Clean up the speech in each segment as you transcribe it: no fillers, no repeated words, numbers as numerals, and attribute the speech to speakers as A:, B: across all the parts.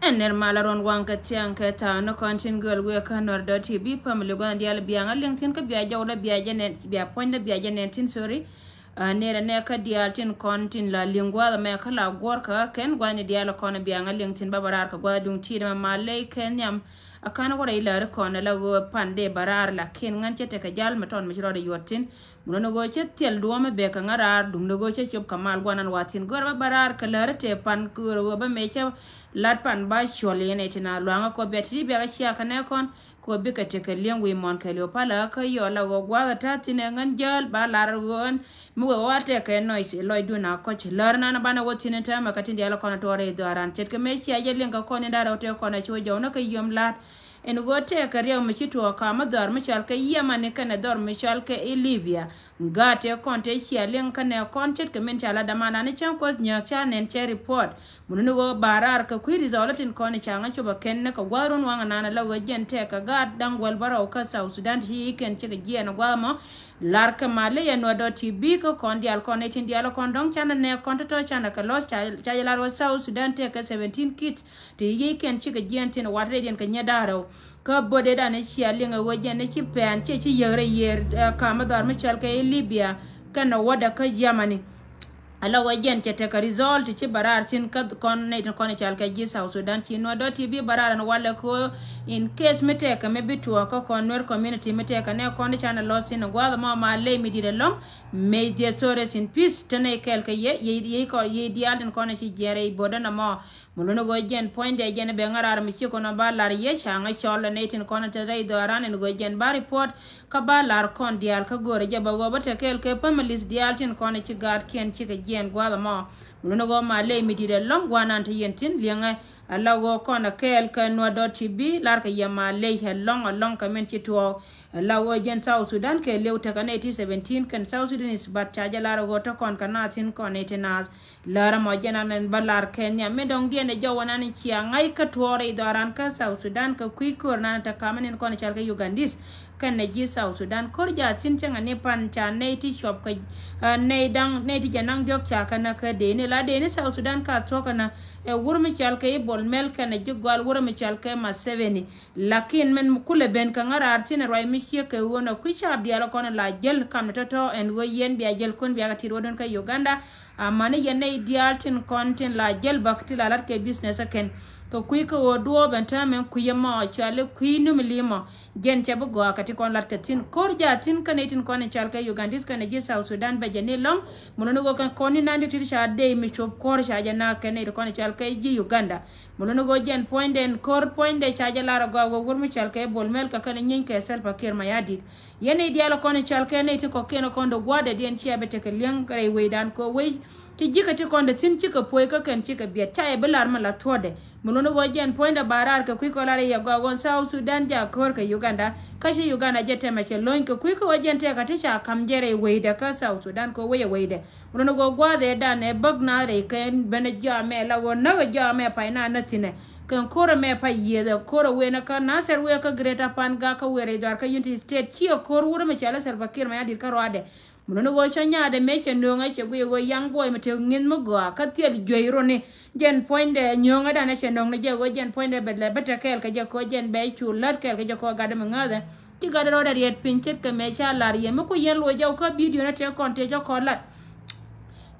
A: ener malaron wanka tiang ka ta no kontin gol we ka nor.tv pamle gwan dial bianga lintin ka biya jawla biya janen biya point biya janen tin sorry nera ne ka dial tin kontin la lingwa me ka la gor ka ken gwani dial ko na bianga lintin babarar ka gwadung ti ma malay ken yam akana wara ila ko na la go pande barar la ken ngan chete ka jal meton mi rode yotin muno go chet tel do me be ka ngara dum go chet chop kamal gwanan watin gor barar ka la te pan ko ba me che lat pan ba chole ne tina lwanga ko betri be ga sia ka ne kon ko be ka te ka lengwe mon ka le pala ka yo la go gwa ta tine ngan jal ba lar gon mu go wate ka noise loy du na ko che lar na bana wotin ta ma ka tin dial ko na tore do aran chet ka me sia je lenga ko ne dara te ko na cho jo na ka yom lat en gote ka riyo michitu ka madar michal ka yamane kana dor michal ka Olivia ngate konte chia len kana kontet ka men chala damana ne chan ko nya cha nen che report mununu go barar ka kwi resolutin kone changa choba ken ka gwarun wanga nana lago gente ka gad dangwal bara ka South Sudan hi ken che ka jia na gwamo lar ka male ya no.tv ko kondi al konetin dialo kondong chana ne konto chana ka los cha laro South Sudan te ka 17 kids te yi ken che ka gente na watre den ka nyadaro ka bode da ne chia linga waje ne chi pen che chi yere yer ka madar michal ka Libya kana wada ka Germany ala wajen tete ka result ci barar tin ka kon ne kon chal ka ji South Sudan ci no.tv barar no wala ko in case mete ka me bitu ko konwer community mete ka ne kon channel lo sin gwa ma le mi dire long me de sores in peace tene kel ka ye ko ye dial kon ci jere bodana mo muno go jen point de jen be ngarar mi ci ko no balar ye changa chol ne tin kon te ray do ran go jen ba report ka balar kon dial ka gore jaba go bata kel ke families dial tin kon ci gad ken ci ka jen gwada ma muno go ma le mi dire long gwanan te yentin lianga alla go kona kel ka no.tv lar ka yama le long ka men ci to alla go jen South Sudan ke lewta ka 17 kan South Sudan is bat chaja lar go to kon kana tin kon etenas lar mo jenan balar Kenya me dong die ne jawana ni ci ngai ka tore daran ka South Sudan ka kwi kor na ta kamanen kon chal ka Ugandis kan ne ji South Sudan korja tin changa ne pan cha ne ti shop ka ne dang ne ti janang jok cha kana ka de ne la de ne South Sudan ka to kana e wurmi chal ka bol mel kana jigwal wurmi chal ka ma 7 lakin men kule ben ka ngara artin roi mi she ka wona ku cha biya ko na la jel kam to en wo yen biya jel kon biya ka ti rodon ka Uganda amane yen ne ideal tin content la jel bakti la lat ke business ken ko kui ko wodo benta men ku yema chale kui no milimo gen chabo go akati kon lat katin korja tin kanetin kon chal ka Ugandis kan je South Sudan ba jene long mono go kan kon nandi ti cha de mi chop kor cha jana kan kon chal ka ji Uganda mono go jen point den kor point de cha jala go go gurmi chal ka bol mel ka kan nyin ka sel pa ker mayadi yene dialo kon chal ka ne ti ko ken kon do gwada den chi abete ka liang kare we dan ko we ti jika ti kon de tin chika poy ka kan chika biya ta e belar ma la tode mulono go jen point barar ka kuiko lare ya go South Sudan ja kor ka Uganda kashi Uganda jete ma che loin ka kuiko wajen te ka tisha kamjere weida ka South Sudan ko weye weide mulono go gwa de dan e bagna re ken bene jame la go na jame pa ina natine kan kora me pa yede kora we na ka naser we ka Greta pan ga ka were dar ka United State chi kor wura me chala Salva Kiir ma yadir ka roade muno go chanya de me chendo nga che go yang boy mate ngin mo go ka tiel joiro ne jen point de nyonga da na chendo ne je go jen point de bedle beta kel ka je ko jen be chu lat kel ka je ko ga de ngade ti ga de ro da riet pinchet ka me sha lar ye mo ko yen lo jaw ka video na te kon te jo ko lat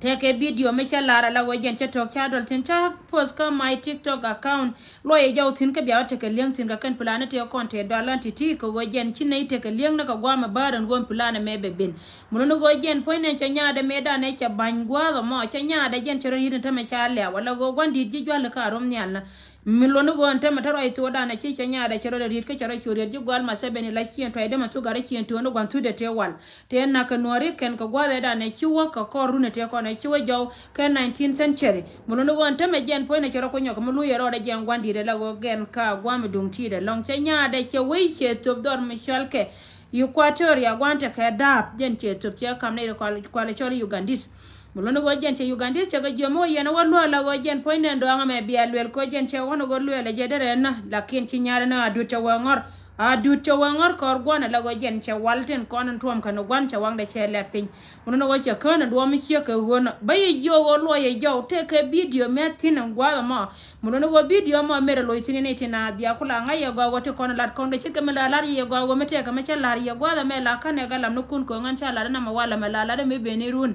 A: take video me cha lara la go jen che tok cha dol tin ta post ka my TikTok account lo ye jaw tin ka biya te ka link tin ka kan plan te kon te dalan ti ko go jen chin ne te ka link na ka gwa ma baran go plan me be bin muno go jen point ne cha nya de me da ne cha ban gwa mo cha nya de jen chero yin ta me cha le wala go gondi ji jwal ka rom nyal milonu go ante mataro ai to da na chi cha nya de chero de rit ka chero churi ji gwal ma 7 la chien to de ma tu gare chien to no gwan tu de te wal te na ka nori ken ka gwa de da ne chiwo ka ko rune te ko na chiwo jaw ka 19th century milonu go ante me jen po ne chero ko nyoko mulu yero de jen gwandi de la go gen ka gwa mi dung ti de long cha nya de che we che to dor mi shalke Equatoria gwante ka dap jen che to che kam ne ko le chori Ugandis mulono go jen che Ugandis che go jomo yena wallo la go jen point ndo anga me biya lwel ko jen che wono go lwel je dere na lakin chi nyaare na adu te wongor du cha wangor kor gwana la go jen cha walten kon tuam kan gwan cha wang de che lepin mun no go cha kan do mi che ka wona bay yo go lo ye jo te ke video me tin ngwa ma mun no go video ma mere lo tin ne tin na bia kula nga ye go wote kon lat kon de che ke me la ye go go me te ka me cha la ye go da me la kan ga lam no kun ko ngan cha la na ma wala me la de me benirun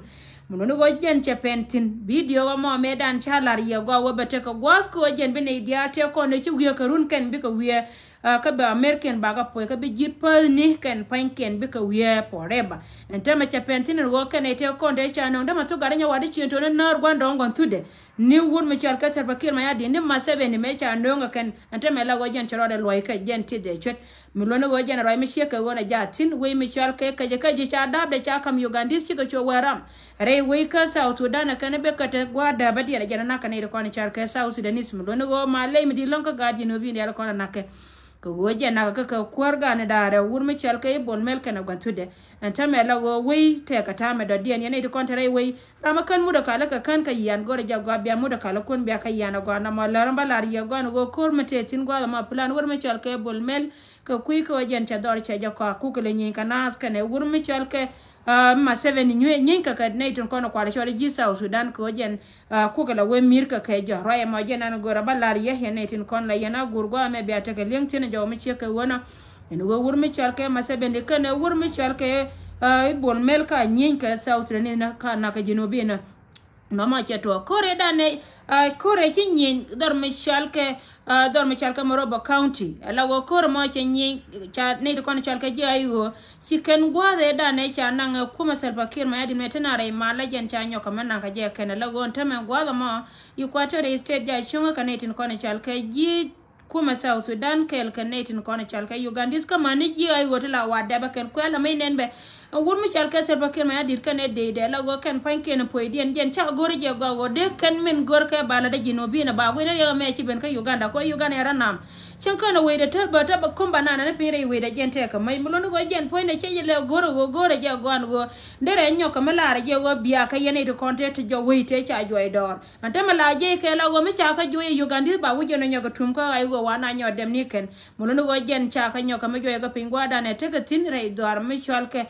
A: mun no go jen che pentin video ma me dan cha la ye go go bete ko gwas ko jen be ne dia te kon ne chu ye ka run ken bi ko wie ka ba American baga po ka bi jipal ni ken panken bi ka wie poreba entama cha pentin go ken ete konde cha no ndama to garanya wadi chinto ne nar gwando ngon tude ni won me chal ka serba kir ma yadi ni ma sebe ni me cha ndonga ken entama la go jen charo de loy ka jen ti de chet mi lo no go jen ro mi she ka go na jatin we mi chal ka je cha dab de cha kam Ugandis chi ka cho waram re we ka South Sudan ka ne be ka te gwa da ba di na jana na ka ne ko ni chal ka South Sudanese mi lo no go ma le mi di lon ka gadi no bi ne ko na ke ko woje na ka kwarga ne dare wur mi chal kay bon mel kana gantude anta mela go we te ka ta me do dien yene to kontere we rama kan mu da kala ka kan ka yan gore jagwa bia mu da kala kon bia ka yana go na ma laramba lar ye go no go kor mate tin go ma plan wur mi chal kay bon mel ko kui ko jen ta dor che jakwa ku kele nyin kana as kana wur mi chal kay ma 7 nyin ka ne ton kono kwala chore ji South Sudan ko jen ku kala we mir ka ke jo roya ma jen an go rabalar ye ne tin kon la yana gurgo me be ta ke leng tin jo mi che ke wona en go wur mi chal ke ma 7 ne kana wur mi chal ke bol mel ka nyin ka South Sudan na ka na ka jinobi na no ma che to kore dane kore chi nyin dor mi chal ke Morobo County ala go kore mo che nyin cha ne to kon chal ke ji ayo chi ken gwa de dane cha na nga kuma Salva Kiir ma yadi metana re ma la jen cha nyoka man na ka je ken la go ntame gwa mo Equatorial State ja chunga ka ne tin kon chal ke ji kuma South Sudan kel kan ne tin kon chal ke Ugandis ka mani ji ayo la wa da ba ken ko la mai nen be wur mi chal ka Salva Kiir ma yadi kan de la go kan pan ken po dien jen cha gore je go de kan min gor ka bala da jinobi na ba go ne ya me ci ben ka Uganda ko Uganda era nam chan kana we da ta ba komba na na pire we da jen te ka mai mulo go jen po ne che le gore je go an go dere nyo ka mala je go bia ka yene to content jo we te cha jo dor anta mala je ke la go mi cha ka jo Uganda ba wuje no nyoga tum ka ay go wana nyo dem ni ken mulo go jen cha ka nyo ka ma jo ga pingwa da ne te ka tin re dor mi chal ke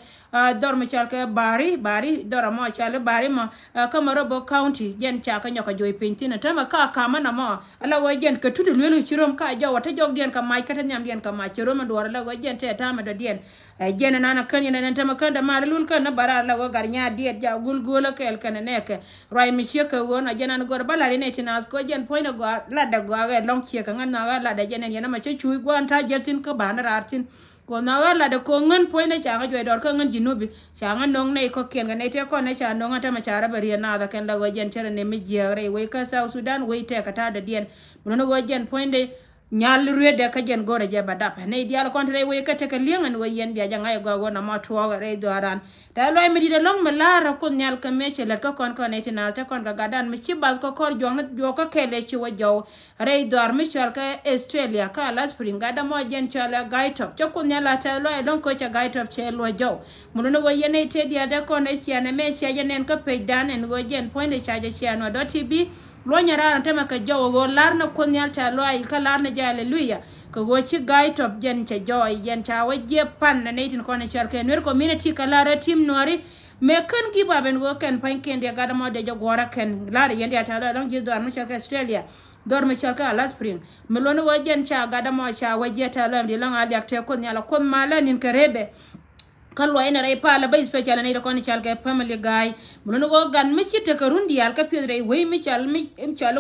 A: dor mi chal ke bari dor mo chal bari mo ka Morobo County jen cha ka nyoka jo pintina ta ma ka mana mo ala go jen ka tutu lelu chirom ka jo wata jog dien ka mai ka tan nyam dien ka ma chirom do la go jen te ta ma do dien jen na na kan yen ta ma kan da ma lul kan na bara la go gar nya diet ja gulgula kel kan ne ke rai mi che ka wona jen an go bala ne tinas ko jen poina go la da go ga long che ka ngan na la da jen yen ma che chui go an ta jetin ka ba na artin ko na la da ko ngan poina cha ga jo dor ka ngan jinubi cha ngan nong ne ko ken ga ne te ko ne cha nong ta ma cha ra bari na da kan la go jen chere ne mi jere we ka South Sudan we te ka ta da dien no go jen poinde nyal ruede ka jen gore je badap ne dial kontre we ka te ka liengan we yen bia janga go na ma to re do aran da loy mi de long melara ko nyal ka me chele ka kon ne tina ta kon ga gadan mi chi bas ko kor jong jo ka kele chi wo jo re do ar mi chal ka Australia ka la spring ga da mo jen chala gaitop to ko nyala ta loy long ko cha gaitop che lo jo muno no yen te dia da kon ne chi ne me chi yen ka pe dan en go jen point cha ja chi no do tb lo nyara ta ma ka jo go lar na ko nyal ta loy ka lar na hallelujah ko go chi guy top jen cha joy jen cha waje pan na netin ko ne chal ken wer community kala ra team nori me kan gi baben go ken pan ken dia gada mo de jogora ken la yen dia ta long ji do ar chal Australia dor me chal ka la spring me lo no jen cha gada mo cha waje ta lam di long ali akte ko nyala ko mala nin karebe kalwa ina rai pala bai special ne da koni chal ga family guy mun go gan mi ci te karundi al ka pidre we mi chal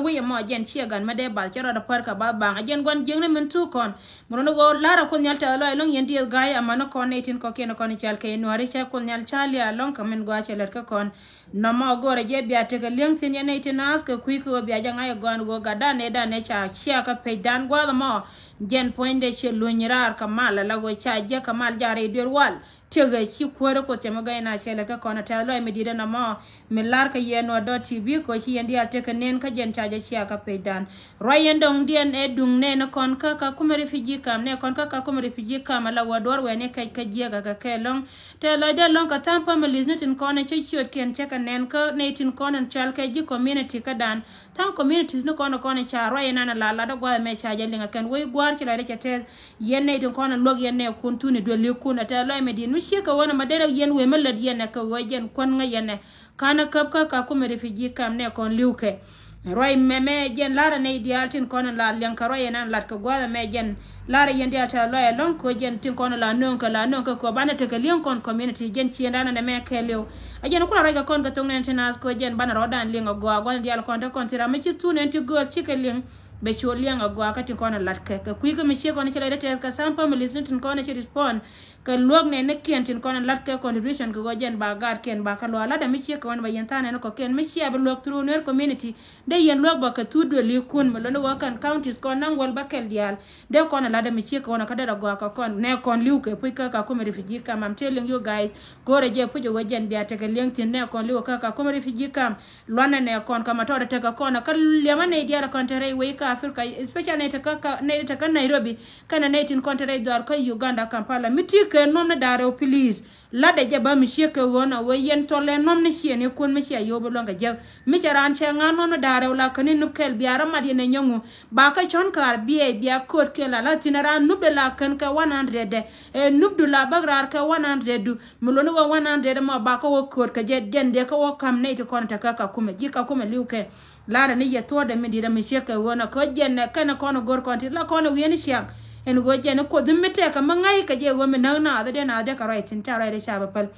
A: we mo jen ci gan ma de ba ci da parka ba ba jen gon jeng ne min tu kon mun go lara kon nyal ta lo long yendi guy amana kon netin ko ken koni chal ke no ri cha kon nyal chali a long ka min go cheler ka kon no ma go re je bia te ga leng tin ne tin as ka ku ko bia janga gon go ga da ne cha chia ka pe dan go mo jen point de che lo nyirar ka mala la go cha je ka mal jare der wal te ga chi kwore ko tema ga na chele ka kona ta lo me dida na ma me lar ka yenwa.tv ko chi yendi ate ka nen ka jen chaja chi aka pedan royen dong dien e dung ne na kon ka kuma refugee kam ne kon ka kuma refugee kam ala wador we ne ka jiega ka kelong te lo de long ka tampa malis ne tin kona chi chot ken che ka nen ka ne tin kona chal ka ji community ka dan tan communities no kona cha royen na la da gwa me chaja linga ken we gwar chi la de te yen ne tin kona log yen ne kun tuni do le kun ata lo me din mi shi ka wona madara yen we malad yen ka wajen kon nga yen kana kap ka kuma refugee kam ne kon liuke roy me jen lara ne ideal tin kono la lian ka roy nan lat ko gwala me jen lara yen dia ta loy lon ko jen tin kono la non ka ko bana te ka lian kon community jen chi ndana ne me ke lew a jen ko ra ga kon ga tong nen tinas ko jen bana rodan lian go gwan dia kon ta kon tira me chi tu nen ti go chi ke lian be chi lian go ka tin kono lat ka ku ko me chi kono chi la te ka sampa me listen tin kono chi respond ka log ne ne ken tin kono lat ka contribution ko jen ba gar ken ba ka lo ala da me chi ko ba yen tane ko ken me chi ba log through ner community de yen log ba ka tudo li kun ma lo kan counties kon nan wal ba kel dial de kon ala da me chi ko na ka da go ka kon ne kon liu ke pu ka kuma refugee kam I'm telling you guys go re je pu jo jen bi ate ka link tin ne kon liu ka kuma refugee kam lona ne kon kama to da te ka kon ka lema ne dia kon tere we ka Africa especially ne te ka Nairobi kana ne tin kon tere dor ka Uganda Kampala miti ke nom na dare please la de je ba mi she ke wona we yen to le nom ne she ne kun mi she yo bo longa je mi charan che nga nom na dare la kan nu kel biara ma de ne nyangu ba ka chon kar bia kot ke la tinara nu be la kan ka 100 de e nubdu la bagrar ka 100 du muloni wa 100 ma ba ka wo kot ka je de ka wo kam ne to kon ta ka kuma ji ka kuma liuke lara ni ye to de mi de mi she ke wona ko je ne kana kono gor kon ti la kono wi ni shang en go je ne ko dum mete ka mangai ka je wo mi na de ka right tin ta right de sha ba pal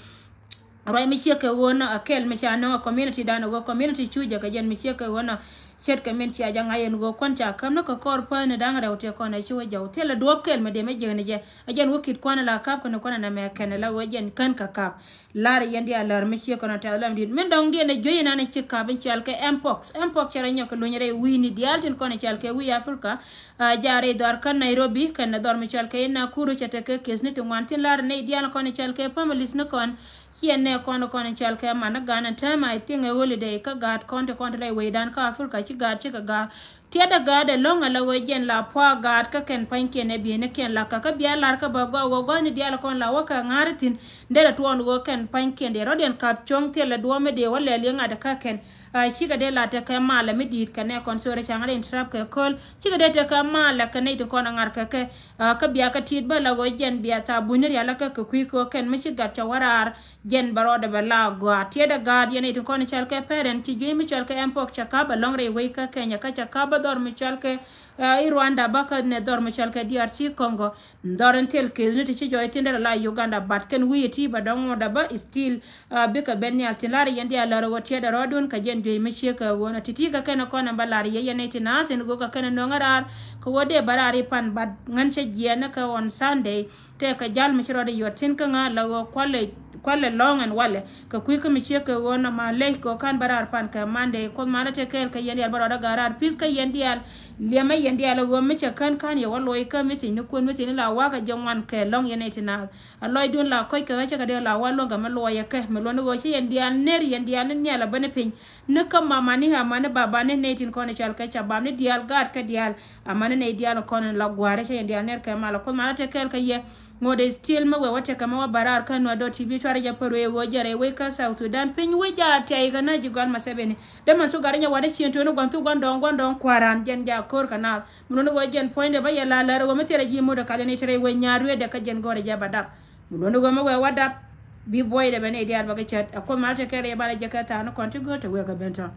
A: roy mi she ke wona akel mi sha no community dano go community chuje ka jen mi she ke wona chet ka men ci aja ngayen go kon cha kam no ko kor pa ne dang rawte ko na ci wajaw tele do kel me de me jene je ajen wokit ko na la kap ko no na me ken la wajen kan ka kap lar yendi alar me ci ko na ta lam din men dong de ne joyi na ne ci ka ben ci al ke mpox chara nyoko lo nyere wi ni dial tin ko ne ci al ke wi Africa jare dor kan Nairobi kan dor me ci al ke na kuru chete ke kesni to wantin lar ne dial ko ne ci al ke pamalis no kon hienne kono chal ke mana gana time I think a holiday ka gat konte le we dan ka Africa chi gat chi ka ga tiada gade longa la wejen la poa gat ka ken panke ne bi ne ken la ka bia lar ka ba go ni dia la kon la waka ngaritin ndera tuon go ken panke de roden ka chong te la do me de wala le ngada ka ken chi ga de la te ka mala mi dit ka ne kon sore changare intrap ka kol chi ga de te ka mala ka ne to kon ngar ka bia ka tit ba la wejen bia ta bunir ya la ka ku ko ken mi chi gat warar jen baroda ba la go tiada gad yene to kon chal ka parent ti mi chal ka empok chakaba longre we ka kenya ka chakaba dor michal ke Rwanda baka ne dor michal ke DRC Congo doren tel ke niti ci joy tindera la Uganda bat ken wiyeti ba dongo da ba still bika benni altilari yendi ala ro tieda rodun ka jen joy michie ka wona titika ken ko na balari yene tina sen go ka ken no ngarar ko wode barari pan bat nganche jiena ka on Sunday te ka jal michiro de yotin ka ngala go kwale long and wale ka kuika michie ka wona ma le ko kan barar pan ka mande ko mana te kel ka yendi barada garar pis ka yendi al lema yendi ala go miche kan ye wallo ka misi ni kun misi ni la waka jongwan ke long yene tina aloy dun la koy ka ka de la wallo ga malo ya ke melo no go chi yendi al ner yendi al ni ala bane pin ne ka mama ni ha mane baba ne netin ko ne chal ka cha bam ne dial gad ka dial amane ne dial ko ne la gware che yendi al ner ka mala ko mana te kel ka ye ngode still ma we wate kama wa barar kan wa doti bi tware ja perwe wo jare we ka South Sudan pin we ja tay ga na jigal masebeni de man so garanya wade chiento no gontu gondon kwaran jen ja kor kana muno no jen point ba ya la la wo metere ji mo de kale ne tere we nyaaru de ka jen gore ja badap muno no go ma we wadap bi boy de bene dial ba ga chat ko ma te kere ba la jakata no konti go to we ga benta